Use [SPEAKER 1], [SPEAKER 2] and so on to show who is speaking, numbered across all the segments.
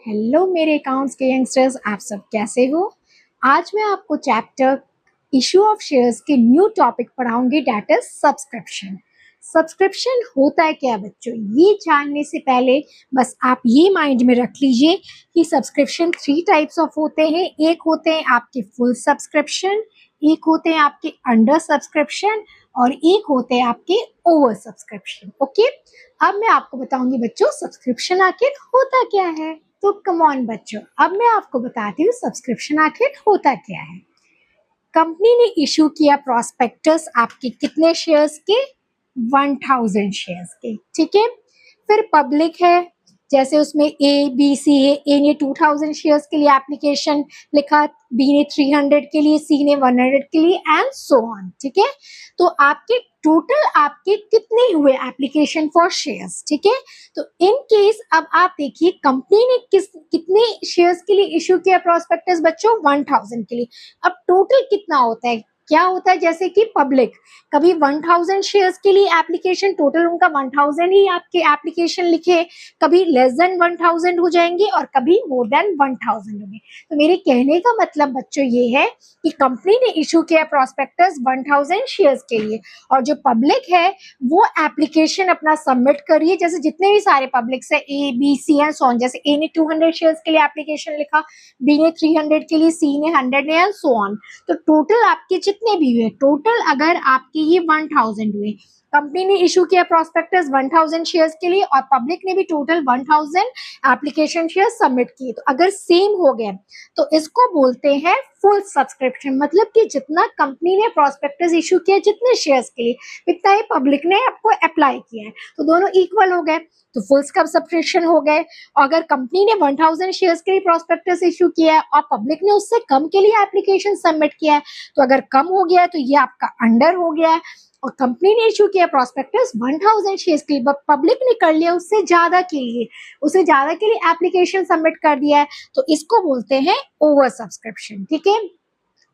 [SPEAKER 1] Hello मेरे accounts के youngsters, आप सब कैसे हो। आज मैं आपको चैप्टर इशू ऑफ शेयर्स के न्यू टॉपिक पढ़ाऊंगी, डेट इज सब्सक्रिप्शन। सब्सक्रिप्शन होता है क्या बच्चों, ये जानने से पहले बस आप ये माइंड में रख लीजिए कि सब्सक्रिप्शन 3 टाइप्स ऑफ होते हैं। एक होते हैं आपके फुल सब्सक्रिप्शन, एक होते हैं आपके अंडर सब्सक्रिप्शन और एक होते हैं आपके ओवर सब्सक्रिप्शन। ओके, अब मैं आपको बताऊंगी बच्चों सब्सक्रिप्शन आखिर होता क्या है। तो कम ऑन बच्चों, अब मैं आपको बताती हूँ सब्सक्रिप्शन आखिर होता क्या है। कंपनी ने इशू किया प्रॉस्पेक्टस आपके कितने शेयर्स के, 1000 शेयर्स के, ठीक है। फिर पब्लिक है, जैसे उसमें ए बी सी है। ए ने 2000 शेयर्स के लिए एप्लीकेशन लिखा, बी ने 300 के लिए, सी ने 100 के लिए एंड सो ऑन, ठीक है। तो आपके टोटल आपके कितने हुए एप्लीकेशन फॉर शेयर्स, ठीक है। तो इन केस अब आप देखिए कंपनी ने कितने शेयर्स के लिए इशू किया प्रॉस्पेक्टस बच्चों, 1000 के लिए। अब टोटल कितना होता है, क्या होता है, जैसे कि पब्लिक कभी 1000 शेयर्स के लिए एप्लीकेशन, टोटल उनका 1000 ही आपके एप्लीकेशन लिखे, कभी लेस देन 1000 हो जाएंगे और कभी मोर देन 1000 होंगे। तो मेरे कहने का मतलब बच्चों ये है कि कंपनी ने इशू किया प्रॉस्पेक्टस 1000 शेयर्स के लिए और जो पब्लिक है वो एप्लीकेशन अपना सबमिट करिए। जैसे जितने भी सारे पब्लिक्स है A B C and so on, जैसे ए ने 200 शेयर्स के लिए एप्लीकेशन लिखा, बी ने 300 के लिए, सी ने 100 एंड सो ऑन। तो टोटल आपके जितने भी हुए, टोटल अगर आपके ये 1000 हुए, कंपनी ने इशू किया प्रॉस्पेक्टस 1000 शेयर्स के लिए और पब्लिक ने भी टोटल 1000 एप्लीकेशन शेयर सबमिट किए, तो अगर सेम हो गए तो इसको बोलते हैं फुल सब्सक्रिप्शन। मतलब कि जितना कंपनी ने प्रॉस्पेक्टस इशू किया जितने शेयर्स के लिए, इतना ही पब्लिक ने आपको अप्लाई किया है, तो दोनों इक्वल हो गए, तो फुल सब्सक्रिप्शन हो गए। अगर कंपनी ने 1000 शेयर्स के लिए प्रॉस्पेक्टस इशू किया है और पब्लिक ने उससे कम के लिए एप्लीकेशन सबमिट किया है, तो अगर कम हो गया है तो ये आपका अंडर हो गया है। और कंपनी ने इशू किया प्रॉस्पेक्टस 1000 शेयर्स के लिए, पब्लिक ने कर लिया उससे ज्यादा के लिए, उसे ज्यादा के लिए एप्लीकेशन सबमिट कर दिया है, तो इसको बोलते हैं ओवर सब्सक्रिप्शन, ठीक है।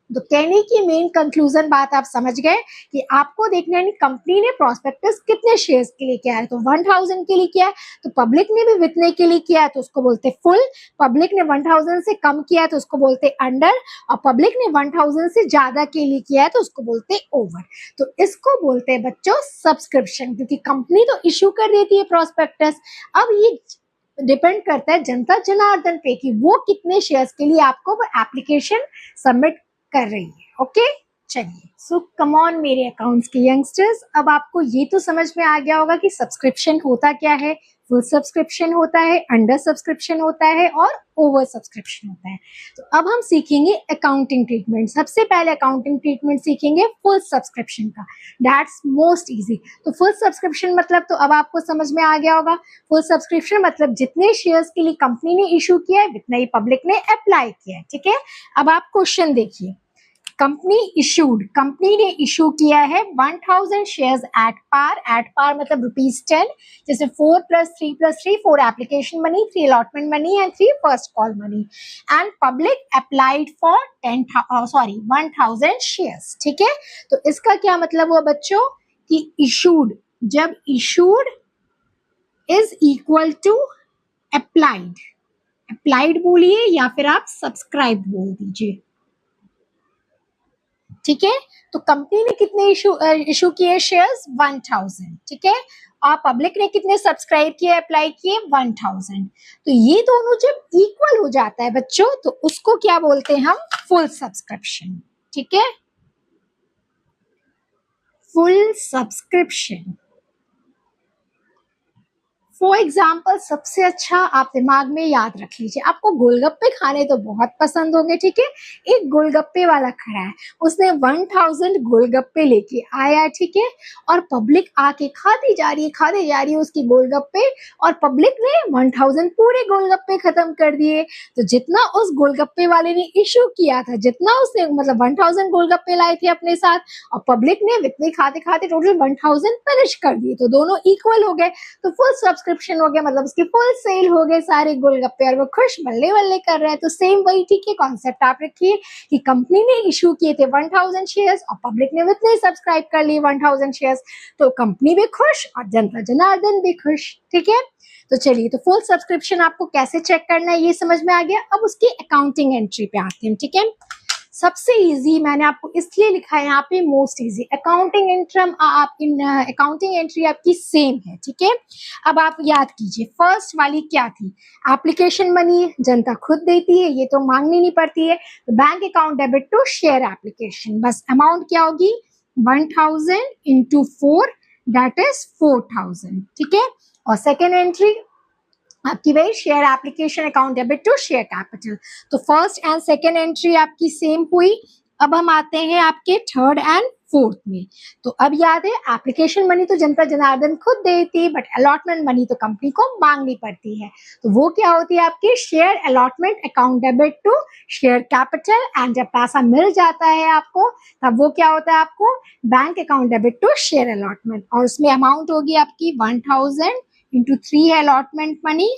[SPEAKER 1] तो कहने की मेन कंक्लूजन बात आप समझ गए कि आपको देखना है कंपनी ने प्रॉस्पेक्टस कितने शेयर्स के लिए किया है, तो 1000 के लिए किया है, तो पब्लिक ने भी इतने के लिए किया है तो उसको बोलते फुल। पब्लिक ने 1000 से कम किया है तो उसको बोलते अंडर, और पब्लिक ने 1000 से ज्यादा के लिए किया है तो उसको बोलते ओवर। तो इसको बोलते हैं बच्चों सब्सक्रिप्शन, क्योंकि कंपनी तो इशू कर देती है प्रॉस्पेक्टस। अब ये डिपेंड करता है जनता जनार्दन पे कि वो कितने शेयर्स के लिए आपको वो एप्लीकेशन सबमिट कर रही है। ओके, चलिए, सो कम ऑन मेरे अकाउंट्स के यंगस्टर्स, अब आपको ये तो समझ में आ गया होगा कि सब्सक्रिप्शन होता क्या है। फुल सब्सक्रिप्शन होता है, अंडर सब्सक्रिप्शन होता है और ओवर सब्सक्रिप्शन होता है। तो अब हम सीखेंगे अकाउंटिंग ट्रीटमेंट। सबसे पहले अकाउंटिंग ट्रीटमेंट सीखेंगे फुल सब्सक्रिप्शन का, दैट्स मोस्ट इजी। तो फुल सब्सक्रिप्शन मतलब तो अब आपको समझ में आ गया होगा। फुल सब्सक्रिप्शन मतलब जितने शेयर्स के लिए कंपनी ने इशू किया है उतना ही पब्लिक ने अप्लाई किया है, ठीक है। अब आप क्वेश्चन देखिए, कंपनी ने इशू किया है 1000 शेयर्स एट पार मतलब ₹10, जैसे 4 + 3 + 3 4 application money, 3 allotment money and 3 first call money, and public applied for 1000 shares, ठीक है। तो इसका क्या मतलब हुआ बच्चों कि इशूड, जब issued is equal to applied बोलिए या फिर आप सब्सक्राइब बोल दीजिए, ठीक है। तो कंपनी ने कितने इशू किए शेयर्स, 1000, ठीक है, और पब्लिक ने कितने सब्सक्राइब किए, अप्लाई किए, 1000। तो ये दोनों जब इक्वल हो जाता है बच्चों तो उसको क्या बोलते हैं हम, फुल सब्सक्रिप्शन, ठीक है, फुल सब्सक्रिप्शन। फॉर एग्जाम्पल सबसे अच्छा आप दिमाग में याद रख लीजिए, आपको गोलगप्पे खाने तो बहुत पसंद होंगे, ठीक है। एक गोलगप्पे वाला खड़ा है, उसने 1000 गोलगप्पे लेके आया, ठीक है, और पब्लिक आके खाती जा रही है उसकी गोलगप्पे, और पब्लिक ने 1000 पूरे गोलगप्पे खत्म कर दिए। तो जितना उस गोलगप्पे वाले ने इशू किया था, जितना उसने मतलब 1000 गोलगप्पे लाए थे अपने साथ, और पब्लिक ने इतने खाते खाते टोटल 1000 फिनिश कर दिए, तो दोनों इक्वल हो गए। तो फुल सब्सक्रिप्शन सब्सक्रिप्शन हो गया, मतलब उसकी फुल सेल हो गए सारे गोलगप्पे और वो खुश बल्ले बल्ले कर रहे हैं। तो सेम वही ठीक है कॉन्सेप्ट आप रखिए कि कंपनी ने इशू किए थे 1000 शेयर्स और पब्लिक ने उतने सब्सक्राइब कर लिए 1000 शेयर्स, तो कंपनी भी खुश और जनता जनार्दन भी खुश। ठीक है, तो चलिए, तो फुल सब्सक्रिप्शन आपको कैसे चेक करना है ये समझ में आ गया। अब उसकी अकाउंटिंग एंट्री पे आते हैं। ठीक है, सबसे इजी मैंने आपको इसलिए लिखा है यहाँ पे most easy accounting entry, accounting entry आपकी सेम है। ठीक है, अब आप याद कीजिए फर्स्ट वाली क्या थी, एप्लीकेशन मनी जनता खुद देती है, ये तो मांगनी नहीं पड़ती है। Bank account debit to share application, बस अमाउंट क्या होगी 1000 इंटू 4 दैट इज 4000। ठीक है, और सेकेंड एंट्री आपकी वही share application account debit to share capital. तो फर्स्ट एंड सेकेंड एंट्री आपकी सेम हुई। अब हम आते हैं आपके थर्ड एंड फोर्थ में। तो अब याद है एप्लीकेशन मनी तो जनता जनार्दन खुद देती है, बट अलॉटमेंट मनी तो कंपनी को मांगनी पड़ती है। तो वो क्या होती है आपकी share allotment account debit to share capital, and जब पैसा मिल जाता है आपको तब वो क्या होता है आपको bank account debit to share allotment, और उसमें अमाउंट होगी आपकी 1000 इंटू 3 है अलॉटमेंट मनी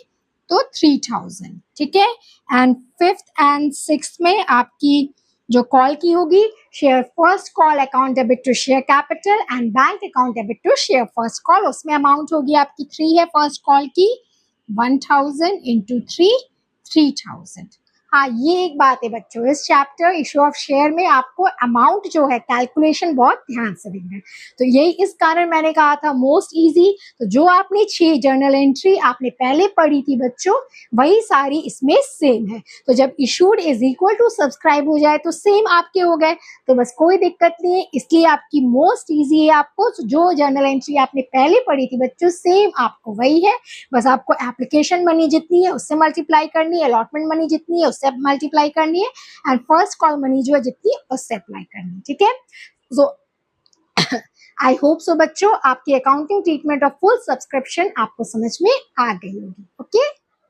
[SPEAKER 1] तो 3000। ठीक है, एंड फिफ्थ एंड सिक्स्थ में आपकी जो कॉल की होगी share first call account debit to share capital and bank account debit to share first call, उसमें अमाउंट होगी आपकी 3 है फर्स्ट कॉल की 1000 इंटू 3 3000। हाँ, ये एक बात है बच्चों, इस चैप्टर इशू ऑफ शेयर में आपको अमाउंट जो है कैलकुलेशन बहुत ध्यान से देखना है। तो यही इस कारण मैंने कहा था मोस्ट इजी। तो जो आपने 6 जर्नल एंट्री आपने पहले पढ़ी थी बच्चों, वही सारी इसमें सेम है। तो जब issued is equal to subscribe हो जाए तो सेम आपके हो गए, तो बस कोई दिक्कत नहीं है, इसलिए आपकी मोस्ट इजी है। आपको जो जर्नल एंट्री आपने पहले पढ़ी थी बच्चों सेम आपको वही है, बस आपको एप्लीकेशन मनी जितनी है उससे मल्टीप्लाई करनी है, अलॉटमेंट मनी जितनी है उससे मल्टीप्लाई करनी है, एंड फर्स्ट कॉल मनी जो है जितनी उससे अप्लाई करनी है। ठीक है, सो आई होप सो बच्चों आपकी accounting treatment of full subscription आपको समझ में आ गई होगी। ओके,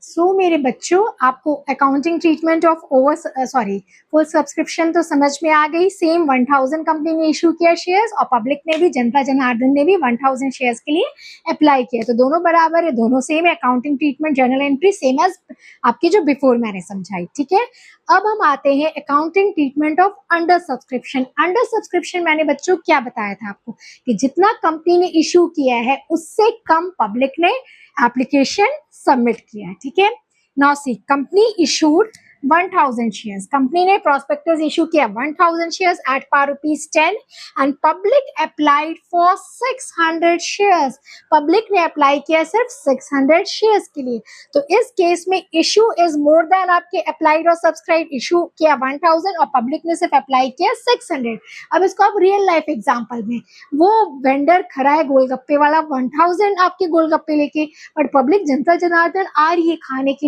[SPEAKER 1] सो मेरे बच्चों आपको accounting treatment of full subscription तो समझ में आ गई। सेम 1000 कंपनी ने इशू किया शेयर्स और पब्लिक ने भी, जनता जनार्दन ने भी 1000 शेयर्स के लिए अप्लाई किया, तो दोनों बराबर है, दोनों सेम है। Accounting treatment journal entry same as आपकी जो बिफोर मैंने समझाई। ठीक है, अब हम आते हैं accounting treatment of under subscription. Under subscription मैंने बच्चों क्या बताया था आपको कि जितना कंपनी ने इशू किया है उससे कम पब्लिक ने एप्लीकेशन सबमिट किया है। ठीक है, now see company issued 1000 shares, company ने प्रोस्पेक्टस इशू किया 1000 shares at par ₹10 and public applied for 600 shares, public ने अप्लाई किया सिर्फ 600 शेयर्स के लिए। तो इस केस में इशू इज मोर देन आपके अप्लाइड और सब्सक्राइब, इशू किया 1000 और पब्लिक ने सिर्फ अप्लाई किया 600। अब इसको आप रियल लाइफ एग्जांपल में, वो वेंडर खड़ा है गोलगप्पे वाला 1000 आपके गोलगप्पे लेके, बट पब्लिक जनता जनार्दन आ रही है खाने के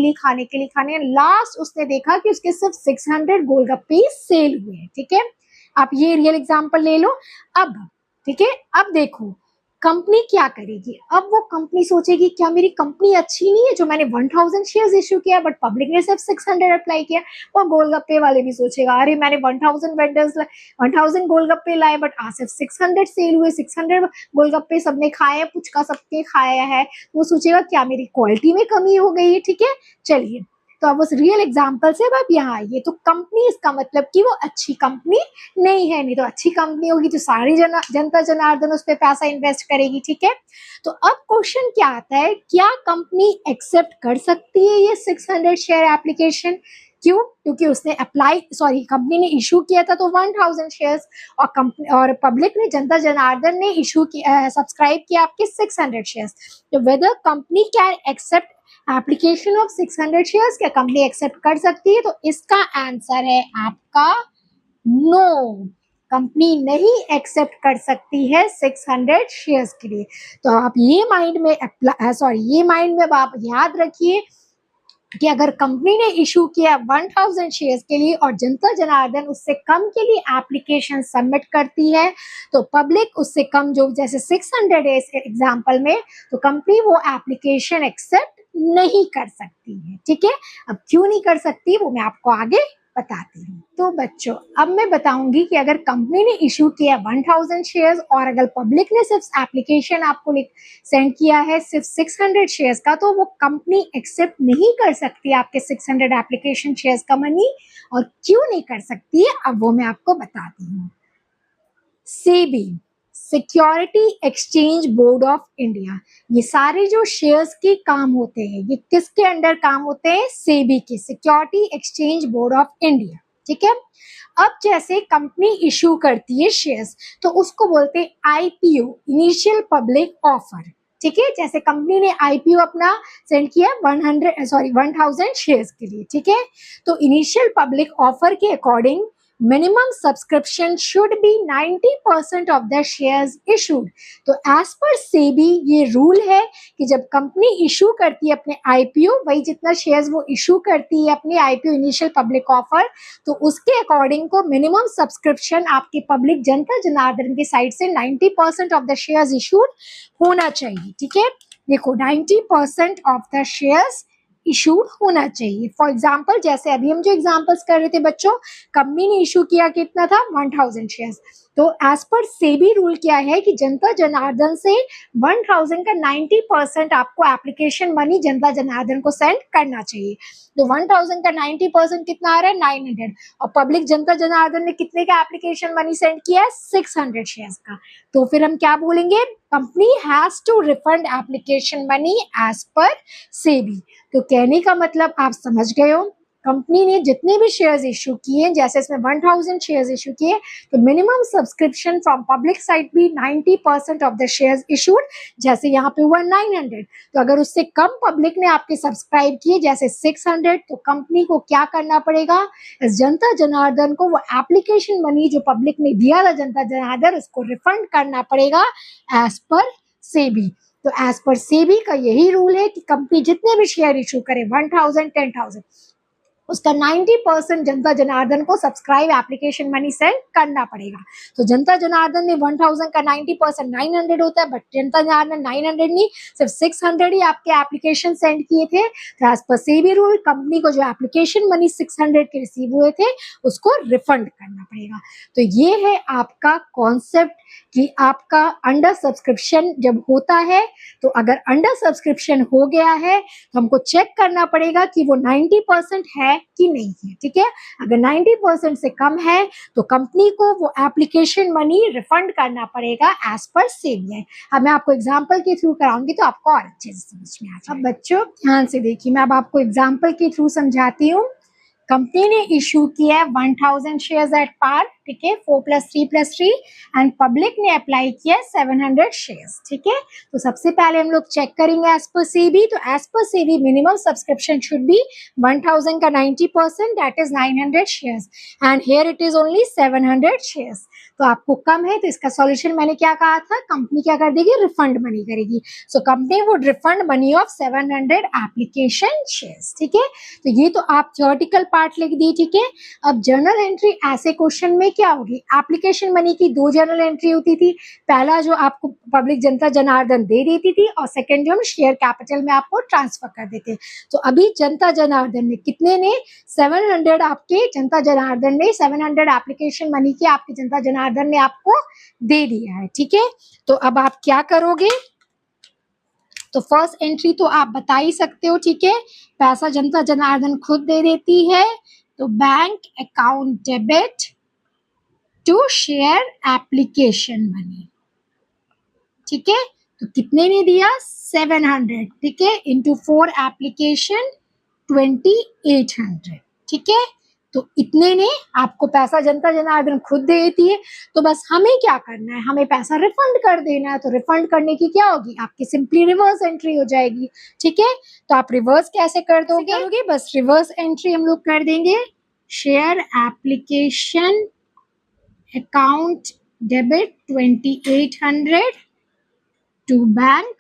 [SPEAKER 1] लिए, लास्ट उसने देखा कि उसके सिर्फ 600 गोलगप्पे सेल हुए हैं। ठीक है, आप ये रियल एग्जांपल ले लो। अब ठीक है, अब देखो कंपनी क्या करेगी। अब वो कंपनी सोचेगी क्या मेरी कंपनी अच्छी नहीं है जो मैंने 1000 शेयर्स इशू किया बट पब्लिक ने सिर्फ 600 अप्लाई किया। वो गोलगप्पे वाले भी सोचेगा अरे मैंने 1000 गोलगप्पे लाए बट सिर्फ 600 सेल हुए, 600 गोलगप्पे सबने खाए, पुचका सबने खाया है। वो सोचेगा क्या मेरी क्वालिटी में कमी हो गई है। ठीक है, चलिए, तो अब उस रियल एग्जांपल से अब यहाँ आइए। तो कंपनी, इसका मतलब कि वो अच्छी कंपनी नहीं है, नहीं तो अच्छी कंपनी होगी तो सारी जनता जनार्दन उस पर पैसा इन्वेस्ट करेगी। ठीक है, तो अब क्वेश्चन क्या आता है, क्या कंपनी एक्सेप्ट कर सकती है ये 600 शेयर एप्लीकेशन? क्यों? क्योंकि उसने कंपनी ने इशू किया था तो 1000 शेयर्स और कंपनी और पब्लिक ने, जनता जनार्दन ने इशू किया, सब्सक्राइब किया आपके 600 शेयर्स। तो whether company can accept application of 600 shares, क्या कंपनी एक्सेप्ट कर सकती है? तो इसका आंसर है आपका नो, कंपनी नहीं एक्सेप्ट कर सकती है 600 शेयर्स के लिए। तो आप ये माइंड में आप याद रखिए कि अगर कंपनी ने इशू किया 1000 शेयर्स के लिए और जनता जनार्दन उससे कम के लिए एप्लीकेशन सबमिट करती है तो पब्लिक उससे कम, जो जैसे 600 है इस एग्जांपल में, तो कंपनी वो एप्लीकेशन एक्सेप्ट नहीं कर सकती है। ठीक है, अब क्यों नहीं कर सकती वो मैं आपको आगे बताती हूँ। तो बच्चों अब मैं बताऊंगी कि अगर कंपनी ने इशू किया 1000 शेयर्स और अगर पब्लिक ने सिर्फ एप्लीकेशन आपको सेंड किया है सिर्फ 600 शेयर्स का, तो वो कंपनी एक्सेप्ट नहीं कर सकती आपके 600 एप्लीकेशन शेयर्स का मनी। और क्यों नहीं कर सकती है अब वो मैं आपको बताती हूँ। SEBI, security exchange board of India, ये सारे जो शेयर्स के काम होते हैं ये किसके अंडर काम होते हैं? सेबी के, security exchange board of India. ठीक है। अब जैसे कंपनी इशू करती है शेयर्स तो उसको बोलते हैं आईपीओ, इनिशियल पब्लिक ऑफर। ठीक है, जैसे कंपनी ने आईपीओ अपना सेंड किया 1000 शेयर्स के लिए। ठीक है, तो इनिशियल पब्लिक ऑफर के according minimum subscription should be 90% of the shares issued। तो एज पर सेबी ये रूल है कि जब कंपनी इशू करती है अपने आईपीओ, वही जितना शेयर्स वो इशू करती है अपने आईपीओ इनिशियल पब्लिक ऑफर, तो उसके अकॉर्डिंग को मिनिमम सब्सक्रिप्शन आपके पब्लिक जनता जनार्दन की साइड से 90% ऑफ द शेयर्स इशूड होना चाहिए। ठीक है, देखो 90% ऑफ द शेयर्स इशूड होना चाहिए। फॉर एग्जाम्पल जैसे अभी हम जो एग्जाम्पल्स कर रहे थे बच्चों, कंपनी ने इशू किया कितना था 1000 शेयर्स, तो एज पर सेबी रूल क्या है कि जनता जनार्दन से 1000 का 90% आपको एप्लीकेशन मनी जनता जनार्दन को सेंड करना चाहिए। तो 1000 का 90% कितना आ रहा है? 900। और पब्लिक जनता जनार्दन ने कितने का एप्लीकेशन मनी सेंड किया है? 600 शेयर्स का। तो फिर हम क्या बोलेंगे? Company has to refund application money as per SEBI. तो कहने का मतलब आप समझ गए हो, कंपनी ने जितने भी शेयर्स इशू किए, जैसे इसमें 1000 शेयर्स इशू किए, तो minimum subscription from public side भी 90% ऑफ द शेयर्स इशूड, जैसे यहाँ पे हुआ 900। तो अगर उससे कम पब्लिक ने आपके सब्सक्राइब किए जैसे 600, तो कंपनी को क्या करना पड़ेगा? इस जनता जनार्दन को वो एप्लीकेशन मनी जो पब्लिक ने दिया था जनता जनार्दन, उसको रिफंड करना पड़ेगा एज पर सेबी। तो एज पर सेबी का यही रूल है कि कंपनी जितने भी शेयर इशू करे 1000 10,000, उसका 90% जनता जनार्दन को सब्सक्राइब एप्लीकेशन मनी सेंड करना पड़ेगा। तो जनता जनार्दन ने 1000 का 90% 900 होता है, बट जनता जनार्दन 900 नहीं, सिर्फ 600 ही आपके एप्लीकेशन सेंड किए थे। तो as per SEBI rule company को जो एप्लीकेशन मनी 600 के रिसीव हुए थे उसको रिफंड करना पड़ेगा। तो ये है आपका कॉन्सेप्ट कि आपका अंडर सब्सक्रिप्शन जब होता है, तो अगर अंडर सब्सक्रिप्शन हो गया है तो हमको चेक करना पड़ेगा कि वो 90% है कि नहीं है। ठीक है, अगर 90% से कम है तो कंपनी को वो एप्लीकेशन मनी रिफंड करना पड़ेगा एज पर सेबी। अब मैं आपको एग्जांपल के थ्रू कराऊंगी तो आपको और अच्छे से समझ में आ जाएगा। अब बच्चों ध्यान से देखिए, मैं अब आपको एग्जांपल के थ्रू समझाती हूँ। कंपनी ने इशू किया 1000 शेयर्स एट पार, ठीक है, 4+3+3, एंड पब्लिक ने अप्लाई किया 700 शेयर्स। ठीक है, तो सबसे पहले हम लोग चेक करेंगे एज पर सेबी। तो as per SEBI minimum subscription should be 1000 का 90%, that is 900 shares, and here it is only 700 shares. तो आपको कम है, तो इसका सॉल्यूशन मैंने क्या कहा था, कंपनी क्या कर देगी? रिफंड मनी करेगी। So company would refund money of 700 application shares. ठीक है, तो ये तो आप थ्योरेटिकल पार्ट लिख दी। ठीक है, अब जर्नल एंट्री ऐसे क्वेश्चन में क्या होगी? एप्लीकेशन मनी की 2 जर्नल एंट्री होती थी, पहला जो आपको पब्लिक जनता जनार्दन दे देती थी, और सेकंड जो हम शेयर कैपिटल में आपको ट्रांसफर कर देते। तो अभी जनता जनार्दन ने कितने ने? 700 आपके जनता जनार्दन ने 700 एप्लीकेशन मनी के आपके जनता जनार्दन ने आपको दे दिया है। ठीक है, तो अब आप क्या करोगे? तो फर्स्ट एंट्री तो आप बता ही सकते हो। ठीक है, पैसा जनता जनार्दन खुद दे देती है, तो bank account debit to share application money. ठीक है, तो कितने ने दिया? 700। ठीक है, इंटू 4 एप्लीकेशन 2800। ठीक है, तो इतने ने आपको पैसा जनता जनार्दन खुद दे देती है। तो बस हमें क्या करना है? हमें पैसा रिफंड कर देना है। तो रिफंड करने की क्या होगी? आपकी सिंपली रिवर्स एंट्री हो जाएगी। ठीक है, तो आप रिवर्स कैसे कर दोगे? बस रिवर्स एंट्री हम लोग कर देंगे, share application account debit 2800 to bank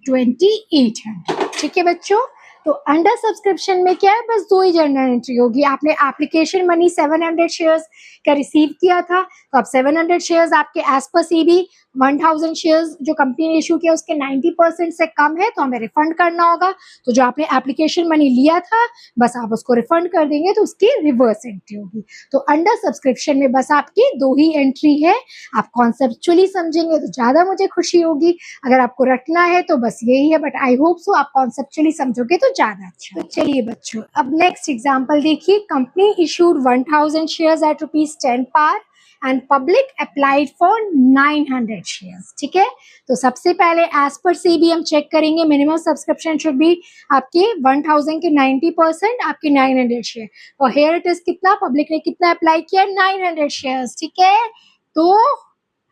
[SPEAKER 1] 2800। ठीक है बच्चों, तो अंडर सब्सक्रिप्शन में क्या है? बस 2 ही जर्नल एंट्री होगी। आपने एप्लीकेशन मनी 700 शेयर्स का रिसीव किया था, तो अब 700 शेयर्स आपके एज पर सेबी 1000 शेयर्स जो कंपनी ने इशू किया उसके 90% से कम है तो हमें रिफंड करना होगा। तो जो आपने एप्लीकेशन मनी लिया था बस आप उसको रिफंड कर देंगे तो उसकी रिवर्स एंट्री होगी। तो अंडर सब्सक्रिप्शन में बस आपकी 2 ही एंट्री है। आप कॉन्सेप्चुअली समझेंगे तो ज्यादा मुझे खुशी होगी, अगर आपको रटना है तो बस यही है, बट आई होप सो आप कॉन्सेप्चुअली समझोगे तो ज्यादा अच्छा। तो चलिए बच्चों, अब नेक्स्ट एग्जाम्पल देखिए। Company issued 1000 shares at ₹10 par and public applied for 900 shares. ठीक है, तो सबसे पहले एज पर सेबी हम चेक करेंगे मिनिमम सब्सक्रिप्शन शुड बी आपके 1000 के 90% आपके 900 शेयर, और हेयर इट इज कितना, पब्लिक ने कितना अप्लाई किया 900 शेयर्स। ठीक है, तो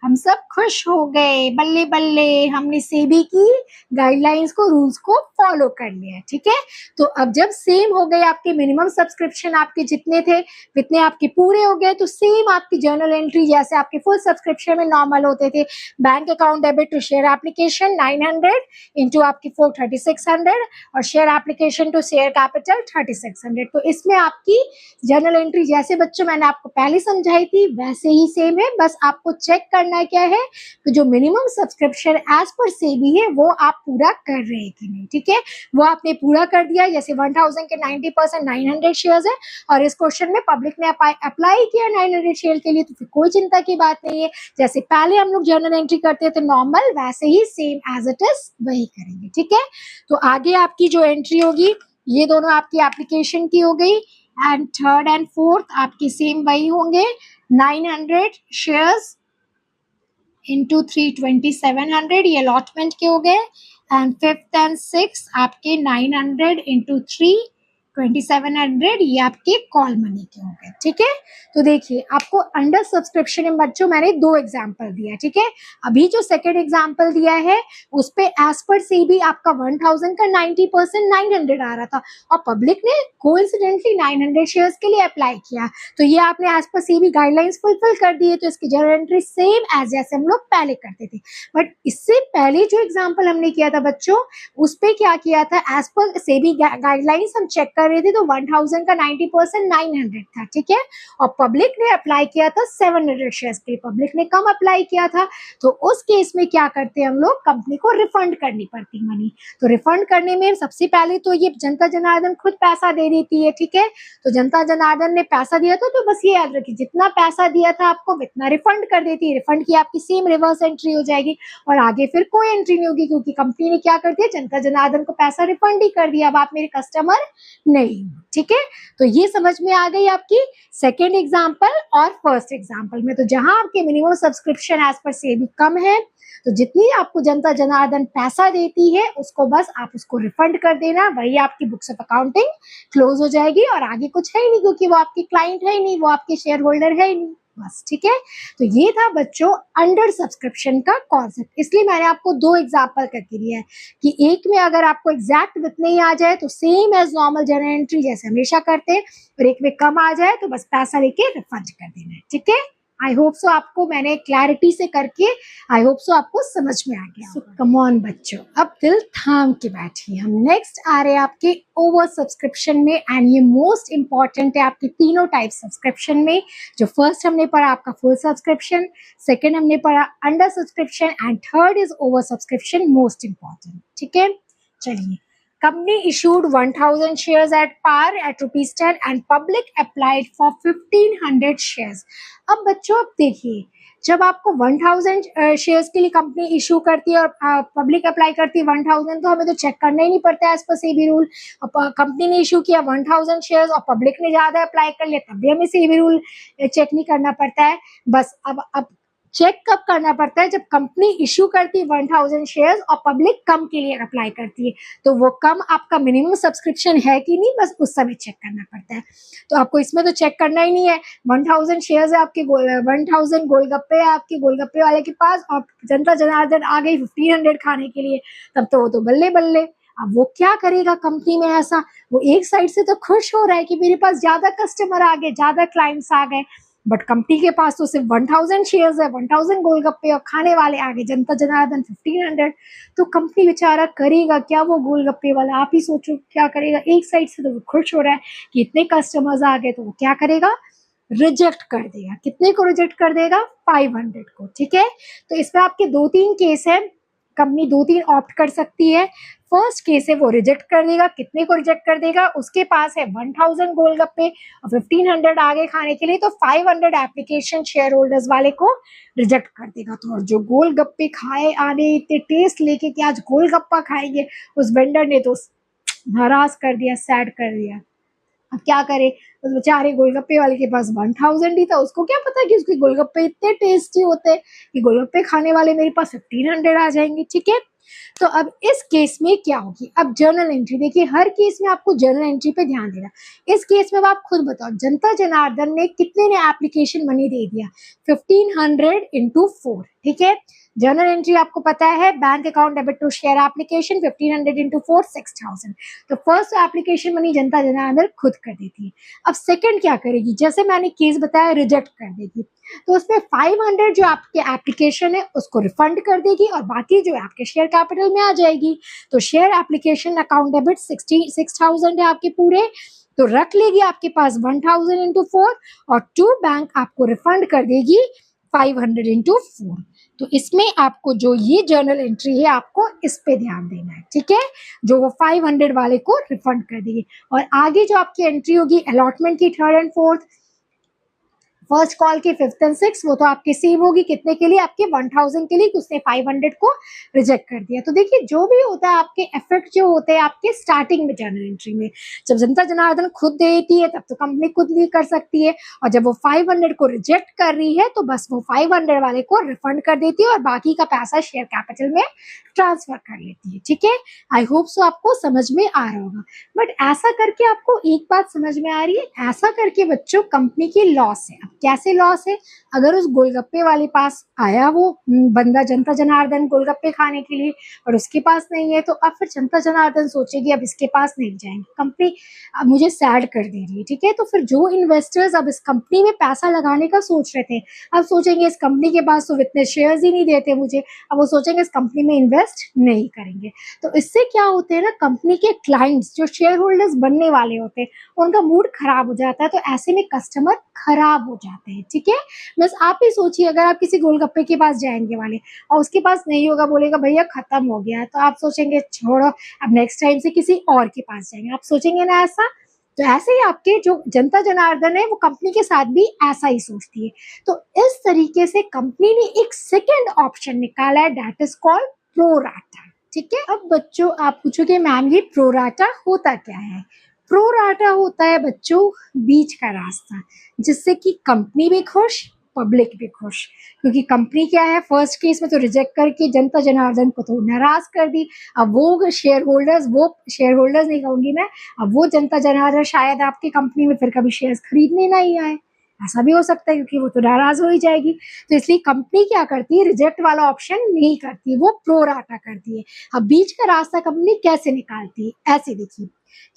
[SPEAKER 1] हम सब खुश हो गए, बल्ले बल्ले हमने सेबी की गाइडलाइंस को, रूल्स को फॉलो कर लिया। ठीक है, तो अब जब सेम हो गए आपके मिनिमम सब्सक्रिप्शन आपके जितने थे जितने आपके पूरे हो गए, तो सेम आपकी जर्नल एंट्री जैसे आपके फुल सब्सक्रिप्शन में नॉर्मल होते थे, bank account debit to share application 900 into आपकी 3600 और share application to share capital 3600। तो इसमें आपकी जर्नल एंट्री जैसे बच्चों मैंने आपको पहले समझाई थी वैसे ही सेम है, बस आपको चेक करना है क्या है, तो जो minimum subscription as per SEBI है वो आप पूरा कर रहे हैं कि नहीं। ठीक है, वो आपने पूरा कर दिया। जैसे 1000 के 90% 900 शेयर्स है और इस क्वेश्चन में पब्लिक ने अप्लाई किया 900 शेयर के लिए, तो फिर कोई चिंता की बात नहीं है। जैसे पहले हम लोग जर्नल एंट्री करते थे नॉर्मल, वैसे ही सेम एज इट इज वही करेंगे। ठीक है, तो आगे आपकी जो एंट्री होगी ये दोनों आपकी एप्लीकेशन की हो गई, एंड थर्ड एंड फोर्थ आपके सेम वही होंगे, 900 शेयर्स इंटू 32700 ये अलॉटमेंट के हो गए, एंड फिफ्थ एंड सिक्स आपके 900 इंटू 32700 ये आपके कॉल मनी के हो गए। ठीक है, तो देखिए आपको अंडर सब्सक्रिप्शन में बच्चों मैंने 2 एग्जाम्पल दिया। ठीक है, अभी जो सेकेंड एग्जाम्पल दिया है उस पे एज पर सेबी आपका 1000 का 90% 900 आ रहा था और पब्लिक ने कोइंसिडेंटली 900 शेयर्स के लिए अप्लाई किया, तो ये आपने as per SEBI guidelines fulfil कर दिए, तो इसकी जर्नल एंट्री सेम एज जैसे हम लोग पहले करते थे। बट इससे पहले जो एग्जाम्पल हमने किया था बच्चों, उस पे क्या किया था, एज पर सेबी गाइडलाइंस हम चेक कर रहे थे तो 1000 का 90% 900 था। ठीक है, और पब्लिक ने अप्लाई किया था 700 शेयर्स के लिए, पब्लिक ने कम अप्लाई किया था, तो उस केस में क्या करते हैं हम लोग, कंपनी को रिफंड करनी पड़ती मनी। तो रिफंड करने में सबसे पहले तो ये जनता जनार्दन खुद पैसा दे देती है। ठीक है, तो जनता जनार्दन ने पैसा दिया था तो बस ये याद रखिए जितना पैसा दिया था आपको उतना रिफंड कर देती है, रिफंड की आपकी सेम रिवर्स एंट्री हो जाएगी और आगे फिर कोई एंट्री नहीं होगी, क्योंकि कंपनी ने क्या कर दिया, जनता जनार्दन को पैसा रिफंड ही कर दिया, अब आप मेरे कस्टमर नहीं। ठीक है, तो ये समझ में आ गई आपकी सेकेंड एग्जाम्पल और फर्स्ट एग्जाम्पल में। तो जहां आपके minimum subscription as per SEBI कम है, तो जितनी आपको जनता जनार्दन पैसा देती है उसको बस आप उसको रिफंड कर देना, वही आपकी बुक्स ऑफ अकाउंटिंग क्लोज हो जाएगी और आगे कुछ है ही नहीं, क्योंकि वो आपकी क्लाइंट है ही नहीं, वो आपके शेयर होल्डर है ही नहीं बस। ठीक है, तो ये था बच्चों अंडर सब्सक्रिप्शन का कॉन्सेप्ट, इसलिए मैंने आपको 2 एग्जाम्पल करके दिया है कि एक में अगर आपको एग्जैक्ट उतने ही आ जाए तो same as normal journal entry जैसे हमेशा करते हैं, और एक में कम आ जाए तो बस पैसा लेके रिफंड कर देना है। ठीक है, आई होप सो आपको मैंने क्लैरिटी से करके आई होप सो आपको समझ में आ गया। कम ऑन बच्चों, अब दिल थाम के बैठिए, हम नेक्स्ट आ रहे हैं आपके ओवर सब्सक्रिप्शन में, एंड ये मोस्ट इंपॉर्टेंट है आपके तीनों टाइप सब्सक्रिप्शन में। जो फर्स्ट हमने पढ़ा आपका फुल सब्सक्रिप्शन, सेकेंड हमने पढ़ा under subscription, and third is over subscription, most important. ठीक है, चलिए। Company issued 1000 shares at par at ₹10 and public applied for 1500 shares. अब बच्चों आप देखिए, जब आपको 1000 शेयर्स के लिए कंपनी इशू करती है और पब्लिक अप्लाई करती है 1000, तो हमें तो चेक करना ही नहीं पड़ता as per SEBI rule. Company ने इशू किया 1000 शेयर्स और पब्लिक ने ज्यादा अप्लाई कर लिया, तब भी हमें सेबी रूल चेक नहीं करना पड़ता है। बस अब चेक कब करना पड़ता है, जब कंपनी इशू करती है 1000 शेयर्स और पब्लिक कम के लिए अप्लाई करती है, तो वो कम आपका मिनिमम सब्सक्रिप्शन है कि नहीं, बस उस समय चेक करना पड़ता है। तो आपको इसमें तो चेक करना ही नहीं है, 1000 शेयर्स है आपके, 1000 गोलगप्पे है आपके गोलगप्पे वाले के पास और जनता जनार्दन आ गई 1500 खाने के लिए, तब तो वो तो बल्ले बल्ले। अब वो क्या करेगा कंपनी में ऐसा, वो एक साइड से तो खुश हो रहा है कि मेरे पास ज्यादा कस्टमर आ गए, ज्यादा क्लाइंट्स आ गए, बट कंपनी के पास तो सिर्फ 1000 शेयर्स है, 1000 गोलगप्पे और खाने वाले आगे जनता जनार्दन 1500। तो कंपनी बेचारा करेगा क्या, वो गोलगप्पे वाला आप ही सोचो क्या करेगा। एक साइड से तो वो खुश हो रहा है कि इतने कस्टमर्स आ गए, तो वो क्या करेगा, रिजेक्ट कर देगा। कितने को रिजेक्ट कर देगा? 500 को। ठीक है, तो इसमें आपके 2-3 केस है, कंपनी 2-3 ऑप्ट कर सकती है। फर्स्ट केस है वो रिजेक्ट कर देगा। कितने को रिजेक्ट कर देगा? उसके पास है 1000 गोलगप्पे और 1500 आगे खाने के लिए, तो 500 एप्लीकेशन शेयर होल्डर्स वाले को रिजेक्ट कर देगा। तो और जो गोलगप्पे खाए आने इतने टेस्ट लेके कि आज गोलगप्पा खाएंगे, उस वेंडर ने तो नाराज कर दिया, सैड कर दिया। अब क्या करे, उस बेचारे गोलगप्पे वाले के पास 1000 ही था, उसको क्या पता कि उसके गोलगप्पे इतने टेस्टी होते हैं कि गोलगप्पे खाने वाले मेरे पास 1500 आ जाएंगे। ठीक है, तो अब इस केस में क्या होगी? अब जर्नल एंट्री देखिए, हर केस में आपको जर्नल एंट्री पे ध्यान देना। इस केस में अब आप खुद बताओ, जनता जनार्दन ने कितने ने एप्लीकेशन मनी दे दिया? 1500 इंटू 4। ठीक है, जर्नल एंट्री आपको पता है, bank account debit to share application 1500 into 4 6000। तो फर्स्ट एप्लीकेशन मनी जनता जनार्दन खुद कर देती है। अब सेकंड क्या करेगी? जैसे मैंने केस बताया, रिजेक्ट कर देगी, तो उसमें 500 जो आपके एप्लीकेशन है उसको रिफंड कर देगी और बाकी जो आपके शेयर कैपिटल में आ जाएगी। तो शेयर एप्लीकेशन अकाउंट डेबिट 6000 है आपके पूरे, तो रख लेगी आपके पास 1000 इंटू 4 और टू बैंक आपको रिफंड कर देगी 500 इंटू 4। तो इसमें आपको जो ये जर्नल एंट्री है आपको इस पे ध्यान देना है। ठीक है, जो वो 500 वाले को रिफंड कर देगी। और आगे जो आपकी एंट्री होगी अलॉटमेंट की 3rd and 4th, first call की 5th एंड 6th, वो तो आपकी सेम होगी। कितने के लिए? आपके 1000 के लिए, उसने 500 को रिजेक्ट कर दिया। तो देखिए, जो भी होता है आपके इफेक्ट जो होते हैं आपके स्टार्टिंग में जर्नल एंट्री में, जब जनता जनार्दन खुद देती है तब तो कंपनी खुद भी कर सकती है, और जब वो 500 को रिजेक्ट कर रही है तो बस वो 500 वाले को रिफंड कर देती है और बाकी का पैसा शेयर कैपिटल में ट्रांसफर कर लेती है। ठीक है, आई होप सो आपको समझ में आ रहा होगा। बट ऐसा करके आपको एक बात समझ में आ रही है, ऐसा करके बच्चों कंपनी की लॉस है। अब कैसे लॉस है? अगर उस गोलगप्पे वाले पास आया वो बंदा जनता जनार्दन गोलगप्पे खाने के लिए और उसके पास नहीं है, तो अब फिर जनता जनार्दन सोचेगी अब इसके पास नहीं जाएंगे, कंपनी अब मुझे सैड कर दे रही है। ठीक है, तो फिर जो इन्वेस्टर्स अब इस कंपनी में पैसा लगाने का सोच रहे थे, अब सोचेंगे इस कंपनी के पास तो इतने शेयर्स ही नहीं देते मुझे, अब वो सोचेंगे इस कंपनी में इन्वेस्ट नहीं करेंगे। तो इससे क्या होते हैं ना, कंपनी के क्लाइंट्स जो शेयर होल्डर्स बनने वाले होते हैं उनका मूड खराब हो जाता है, तो ऐसे में कस्टमर खराब हो जाते हैं। ठीक है, बस आप ही सोचिए, अगर आप किसी गोलगप्पे के पास जाएंगे वाले और उसके पास नहीं होगा, बोलेगा भैया खत्म हो गया, तो आप सोचेंगे छोड़ो, अब नेक्स्ट टाइम से किसी और के पास जाएंगे, आप सोचेंगे ना ऐसा। तो ऐसे ही आपके जो जनता जनार्दन है वो कंपनी के साथ भी ऐसा ही सोचती है। तो इस तरीके से कंपनी ने एक सेकेंड ऑप्शन निकाला है, दैट इज कॉल्ड प्रोराटा। ठीक है, अब बच्चों आप पूछोगे मैम ये प्रोराटा होता क्या है? प्रोराटा होता है बच्चों बीच का रास्ता, जिससे कि कंपनी भी खुश, पब्लिक भी खुश। क्योंकि कंपनी क्या है, फर्स्ट केस में तो रिजेक्ट करके जनता जनार्दन को तो नाराज कर दी, अब वो शेयर होल्डर्स नहीं कहूंगी मैं, अब वो जनता जनार्दन शायद आपकी कंपनी में फिर कभी शेयर्स खरीदने नहीं आए, ऐसा भी हो सकता है क्योंकि वो तो नाराज हो ही जाएगी। तो इसलिए कंपनी क्या करती है, रिजेक्ट वाला ऑप्शन नहीं करती, वो प्रोराटा करती है। अब बीच का रास्ता कंपनी कैसे निकालती है, ऐसे देखिए,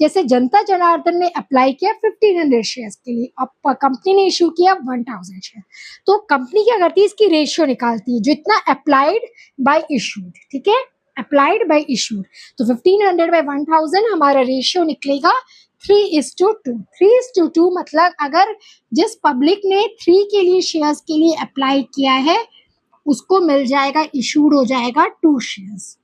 [SPEAKER 1] जैसे जनता जनार्दन ने अप्लाई किया 1500 शेयर्स के लिए, अब कंपनी ने इशू किया 1000 शेयर, तो कंपनी क्या करती है, इसकी रेशियो निकालती है, जो इतना अप्लाइड बाय इशूड। ठीक है, अप्लाइड बाय इशूड, तो 1500 बाय 1000 हमारा रेशियो निकलेगा 3:2। 3:2 मतलब अगर जिस पब्लिक ने 3 के लिए शेयर्स के लिए अप्लाई किया है उसको मिल जाएगा, इशूड हो जाएगा 2 शेयर्स।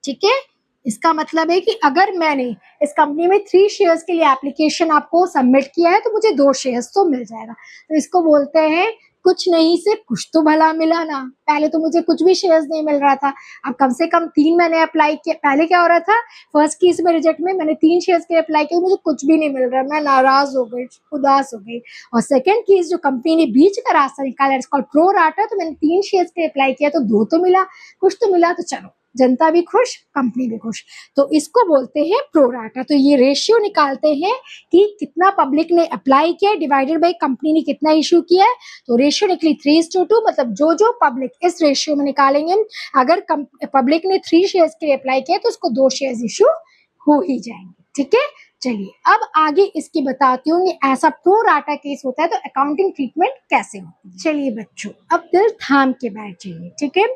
[SPEAKER 1] ठीक है, इसका मतलब है कि अगर मैंने इस कंपनी में 3 शेयर्स के लिए एप्लीकेशन आपको सबमिट किया है तो मुझे 2 शेयर्स तो मिल जाएगा। तो इसको बोलते हैं कुछ नहीं से कुछ तो भला मिला ना। पहले तो मुझे कुछ भी शेयर्स नहीं मिल रहा था, अब कम से कम 3 मैंने अप्लाई किया। पहले क्या हो रहा था, फर्स्ट केस में रिजेक्ट में मैंने 3 शेयर्स के अप्लाई किया, मुझे कुछ भी नहीं मिल रहा, मैं नाराज हो गई, उदास हो गई। और सेकंड केस जो कंपनी ने बीच का रास्ता निकाला, इसको प्रो राटा, तो मैंने 3 शेयर्स के अप्लाई किया तो 2 तो मिला, कुछ तो मिला, तो चलो जनता भी खुश, कंपनी भी खुश, तो इसको बोलते हैं प्रोराटा। तो ये रेशियो निकालते हैं कि कितना पब्लिक ने अप्लाई किया डिवाइडेड बाय कंपनी ने कितना इशू किया है, तो रेशियो निकली 3:2। मतलब जो जो पब्लिक इस रेशियो में निकालेंगे, अगर पब्लिक ने 3 शेयर्स के लिए अप्लाई किया तो उसको 2 शेयर्स इशू हो ही जाएंगे। ठीक है, चलिए अब आगे इसकी बताती हूँ ऐसा प्रोराटा केस होता है तो अकाउंटिंग ट्रीटमेंट कैसे होती है। चलिए बच्चों, अब दिल थाम के बैठ जाइए। ठीक है,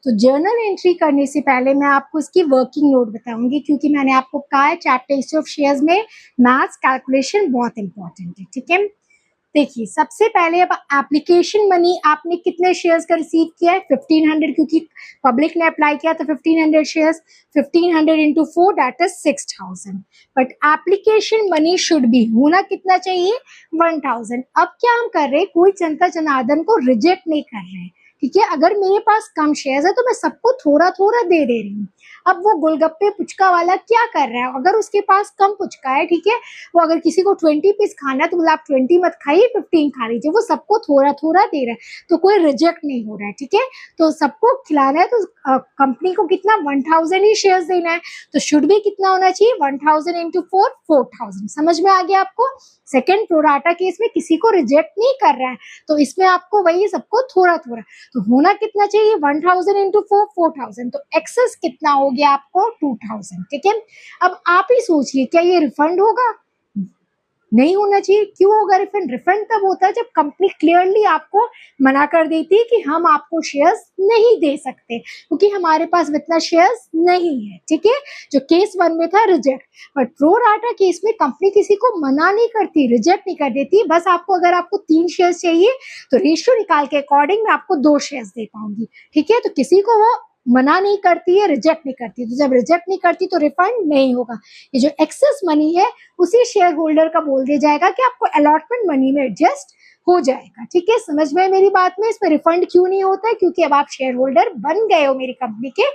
[SPEAKER 1] तो जर्नल एंट्री करने से पहले मैं आपको इसकी वर्किंग नोट बताऊंगी, क्योंकि मैंने आपको कहा है चैप्टर हिस्ट्री ऑफ शेयर्स में मैथ्स कैलकुलेशन बहुत इंपॉर्टेंट है। ठीक है, देखिए सबसे पहले अब एप्लीकेशन मनी आपने कितने शेयर्स का रिसीव किया है 1500, क्योंकि पब्लिक ने अप्लाई किया तो 1500 shares, 1500 into 4 that is 6000। But application money should be होना कितना चाहिए 1000। अब क्या हम कर रहे हैं, कोई जनता जनार्दन को रिजेक्ट नहीं कर रहे हैं, ठीक है। अगर मेरे पास कम शेयर्स है तो मैं सबको थोड़ा थोड़ा दे रही हूँ। अब वो गोलगप्पे पुचका वाला क्या कर रहा है, अगर उसके पास कम पुचका है, ठीक है, वो अगर किसी को 20 पीस खाना है तो बोला आप 20 मत खाइए 15 खा लीजिए, वो सबको थोड़ा थोड़ा दे रहा है, तो कोई रिजेक्ट नहीं हो रहा है, ठीक है। तो सबको खिलाना है तो कंपनी को कितना 1000 ही शेयर्स देना है, तो शुड भी कितना होना चाहिए 1000 इंटू 4 4000। समझ में आ गया आपको। सेकेंड प्रोराटा केस में किसी को रिजेक्ट नहीं कर रहा है, तो इसमें आपको वही सबको थोड़ा थोड़ा, तो होना कितना चाहिए 1000 इंटू 4 4000, तो एक्सेस कितना हो गया आपको 2000, ठीक है। अब आप ही सोचिए क्या ये रिफंड होगा, नहीं होना चाहिए। क्यों होगा रिफंड, रिफंड तब होता है जब कंपनी क्लियरली आपको मना कर देती है कि हम आपको शेयर्स नहीं दे सकते क्योंकि हमारे पास इतना शेयर्स नहीं है, ठीक है, जो केस 1 में था reject. But pro rata case में कंपनी किसी को मना नहीं करती, रिजेक्ट नहीं कर देती, बस आपको अगर आपको 3 शेयर्स चाहिए तो रेशियो निकाल के अकॉर्डिंग मैं आपको 2 शेयर्स दे पाऊंगी, ठीक है। तो किसी को वो मना नहीं करती है, रिजेक्ट नहीं करती, तो जब रिजेक्ट नहीं करती तो रिफंड नहीं होगा। ये जो एक्सेस मनी है उसी शेयर होल्डर का बोल दिया जाएगा कि आपको अलॉटमेंट मनी में एडजस्ट हो जाएगा, ठीक है। समझ में मेरी बात में, इसमें रिफंड क्यों नहीं होता है, क्योंकि अब आप शेयर होल्डर बन गए हो मेरी कंपनी के,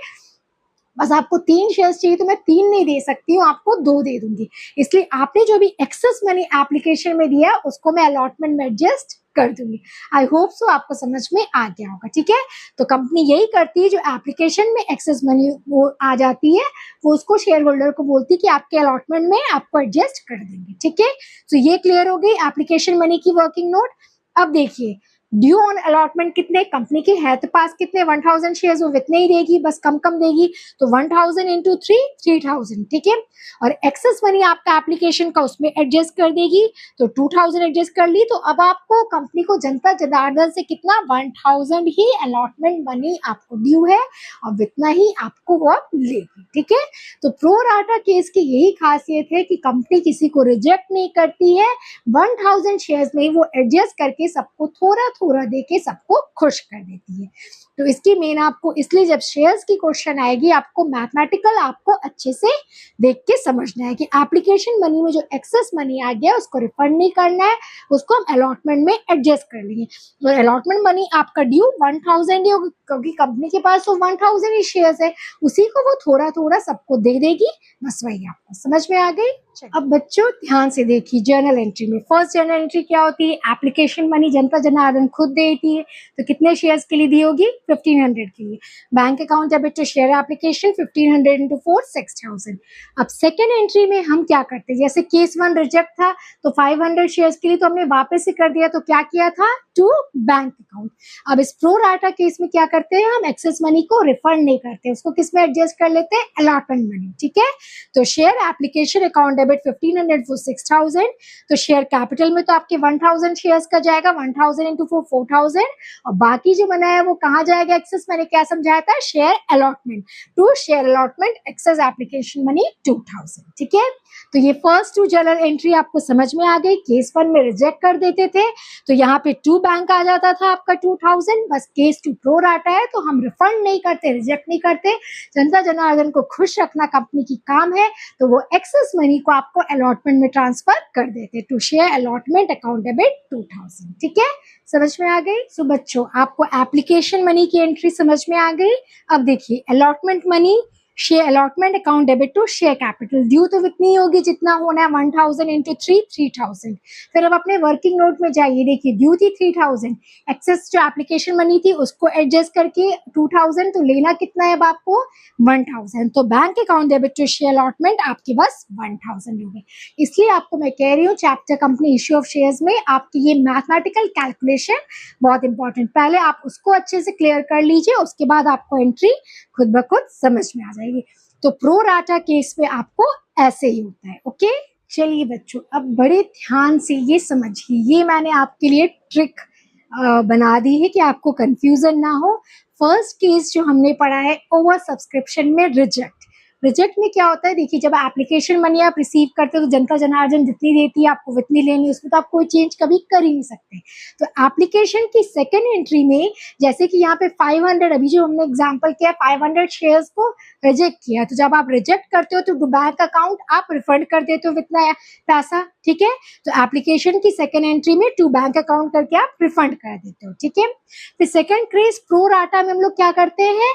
[SPEAKER 1] बस आपको 3 शेयर्स चाहिए तो मैं 3 नहीं दे सकती हूँ, आपको 2 दे दूंगी। इसलिए आपने जो भी एक्सेस मनी एप्लीकेशन में दिया उसको मैं अलॉटमेंट में एडजस्ट कर दूंगी। आई होप सो आपको समझ में आ गया होगा, ठीक है। तो कंपनी यही करती है, जो एप्लीकेशन में एक्सेस मनी वो आ जाती है वो उसको शेयर होल्डर को बोलती है कि आपके अलॉटमेंट में आपको एडजस्ट कर देंगे, ठीक है। तो ये क्लियर हो गई एप्लीकेशन मनी की वर्किंग नोट। अब देखिए ड्यू ऑन अलॉटमेंट कितने, कंपनी के है तो पास कितने 1000 शेयर्स, वो इतने ही देगी, बस कम कम देगी, तो 1000 इंटू 3 3000, ठीक है। और एक्सेस मनी आपका एप्लीकेशन का उसमें एडजस्ट कर देगी, तो 2000 एडजस्ट कर ली, तो अब आपको कंपनी को जनता जनार्दन से कितना 1000 ही अलॉटमेंट मनी आपको ड्यू है और इतना ही आपको वो लेगी, ठीक है। तो प्रो राटा केस की यही खासियत है कि कंपनी किसी को रिजेक्ट नहीं करती है, 1000 शेयर्स में वो एडजस्ट करके सबको थोड़ा थोड़ा देके सबको खुश कर देती है। तो इसकी मेन आपको, इसलिए जब शेयर्स की क्वेश्चन आएगी आपको मैथमेटिकल आपको अच्छे से देख के समझना है कि एप्लीकेशन मनी में जो एक्सेस मनी आ गया उसको रिफंड नहीं करना है, उसको हम अलॉटमेंट में एडजस्ट कर लेंगे। तो अलॉटमेंट मनी आपका ड्यू 1000 ही होगा क्योंकि कंपनी के पास तो 1000 ही शेयर्स है, उसी को वो थोड़ा थोड़ा सबको दे देगी, बस वही आपको समझ में आ गई। अब बच्चों ध्यान से देखिए जर्नल एंट्री में फर्स्ट जर्नल एंट्री क्या होती है, एप्लीकेशन मनी जनता जनार्दन खुद देती है, तो कितने शेयर्स के लिए दी होगी 1500 के लिए। Bank account debit to share application 1500 into 4 6000। अब सेकेंड एंट्री में हम क्या करते हैं, जैसे केस 1 रिजेक्ट था तो 500 शेयर्स के लिए तो हमने वापस से कर दिया, तो क्या किया था टू बैंक अकाउंट। अब इस प्रो राटा केस में क्या करते हैं, हम एक्सेस मनी को रिफंड नहीं करते, उसको किस में एडजस्ट कर लेते हैं अलॉटमेंट मनी, ठीक है। तो share application account debit 1500 for 6000, तो शेयर कैपिटल में तो आपके 1000 शेयर्स का जाएगा, 1000 इंटू 4 4000, और बाकी जो बना है वो कहाँ जाएगा एक्सेस, मैंने क्या समझाया था share allotment, to share allotment excess application money 2000, ठीक है। तो ये फर्स्ट 2 जर्नल एंट्री आपको समझ में आ गई। केस 1 में रिजेक्ट कर देते थे तो यहाँ पे 2 बैंक आ जाता था आपका 2000, बस केस 2 प्रो राटा है तो हम रिफंड नहीं करते, रिजेक्ट नहीं करते, जनता जनार्दन को खुश रखना कंपनी की काम है, तो वो एक्सेस मनी को आपको अलॉटमेंट में ट्रांसफर कर देते to share allotment account debit 2000, ठीक है। समझ में आ गई। सो बच्चों आपको एप्लीकेशन मनी की एंट्री समझ में आ गई। अब देखिए allotment money share allotment account debit to share capital, due तो इतनी होगी जितना होना है 1000 इंटू 3 3000। फिर अब अपने वर्किंग नोट में जाइए, देखिए ड्यू थी 3000, एक्सेस जो एप्लीकेशन मनी थी उसको एडजस्ट करके 2000, तो लेना कितना है अब आपको 1000, तो bank account debit to share allotment आपके बस 1000 हो गए। इसलिए आपको मैं कह रही हूँ chapter company issue of shares में आपकी ये मैथमेटिकल कैलकुलेशन बहुत इंपॉर्टेंट, पहले आप उसको अच्छे से क्लियर कर लीजिए, उसके बाद आपको एंट्री खुद ब खुद समझ में आ जाएगी। तो प्रो राटा केस में आपको ऐसे ही होता है, ओके। चलिए बच्चों अब बड़े ध्यान से ये समझिए, ये मैंने आपके लिए ट्रिक बना दी है कि आपको कंफ्यूजन ना हो। फर्स्ट केस जो हमने पढ़ा है ओवर सब्सक्रिप्शन में रिजेक्ट, रिजेक्ट में क्या होता है, देखिए जब एप्लीकेशन मनी आप रिसीव करते हो तो जनता जनार्दन जितनी देती है आपको उतनी लेनी, उसमें तो आप कोई चेंज कभी कर ही नहीं सकते। तो एप्लीकेशन की सेकेंड एंट्री में जैसे कि यहाँ पे 500, अभी जो हमने एग्जांपल किया 500 शेयर्स को रिजेक्ट किया, तो जब आप रिजेक्ट करते हो तो बैंक अकाउंट आप रिफंड कर देते हो इतना पैसा, ठीक है। तो एप्लीकेशन की सेकेंड एंट्री में टू बैंक अकाउंट करके आप रिफंड कर देते हो, ठीक है। फिर सेकेंड केस प्रो राटा में हम लोग क्या करते हैं,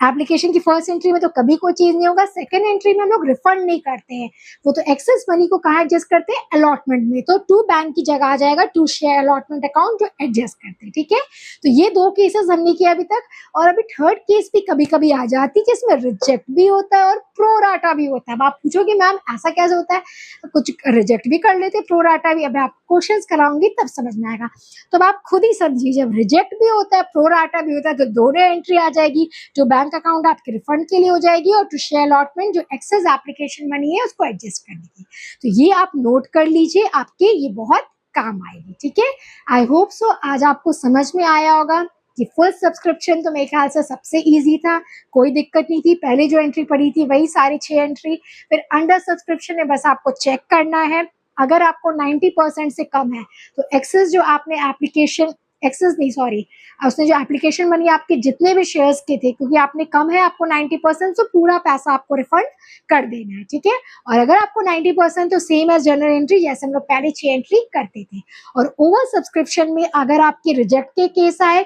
[SPEAKER 1] एप्लीकेशन की फर्स्ट एंट्री में तो कभी कोई चीज नहीं होगा, सेकेंड एंट्री में हम लोग रिफंड नहीं करते हैं, वो तो एक्सेस मनी को कहाँ एडजस्ट करते हैं, अलॉटमेंट में, तो टू बैंक की जगह आ जाएगा टू शेयर अलॉटमेंट अकाउंट जो एडजस्ट करते हैं, ठीक है। तो ये दो केसेस हमने किया अभी तक, और अभी थर्ड केस भी कभी कभी आ जाती है जिसमें रिजेक्ट भी होता है और प्रो राटा भी होता है। अब आप पूछोगे मैम ऐसा कैसे होता है, कुछ रिजेक्ट भी कर लेते प्रो राटा भी, अब आप क्वेश्चंस कराऊंगी तब समझ में आएगा। तो अब आप खुद ही समझिए, जब रिजेक्ट भी होता है प्रो राटा भी होता है तो दोनों एंट्री आ जाएगी, जो बैंक अकाउंट आपके रिफंड के लिए हो जाएगी और टू शेयर अलॉटमेंट जो एक्सेस एप्लीकेशन मनी है उसको एडजस्ट करने की। तो ये आप नोट कर लीजिए, आपके ये बहुत काम आएगी, ठीक है। आई होप सो आज आपको समझ में आया होगा कि फुल सब्सक्रिप्शन तो मेरे ख्याल से सबसे इजी था, कोई दिक्कत नहीं थी, पहले जो एंट्री पड़ी थी वही सारी 6 एंट्री। फिर अंडर सब्सक्रिप्शन में बस आपको चेक करना है, अगर आपको 90% से कम है तो एक्सेस जो आपने एप्लीकेशन एक्सेस नहीं सॉरी उसने जो एप्लीकेशन मनी आपके जितने भी शेयर्स के थे, क्योंकि आपने कम है आपको 90%, तो पूरा पैसा आपको रिफंड कर देना है, ठीक है। और अगर आपको 90% तो सेम एज जनरल एंट्री जैसे हम लोग पहले 6 एंट्री करते थे। और ओवर सब्सक्रिप्शन में अगर आपके रिजेक्ट के केस आए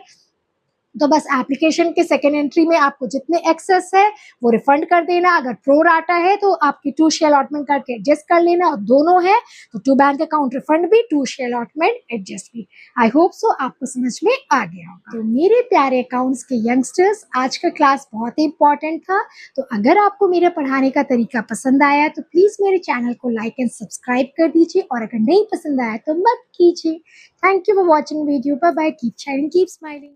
[SPEAKER 1] तो बस एप्लीकेशन के सेकेंड एंट्री में आपको जितने एक्सेस है वो रिफंड कर देना, अगर प्रो राटा है तो आपकी टू शेयर अलॉटमेंट करके एडजस्ट कर लेना, और दोनों है तो टू बैंक अकाउंट रिफंड भी टू शेयर अलॉटमेंट एडजस्ट भी। आई होप सो आपको समझ में आ गया होगा। तो मेरे प्यारे अकाउंट्स के यंगस्टर्स, आज का क्लास बहुत ही इंपॉर्टेंट था, तो अगर आपको मेरे पढ़ाने का तरीका पसंद आया तो प्लीज मेरे चैनल को लाइक एंड सब्सक्राइब कर दीजिए, और अगर नहीं पसंद आया तो मत कीजिए। Thank you for watching video, bye bye, keep shining, keep smiling.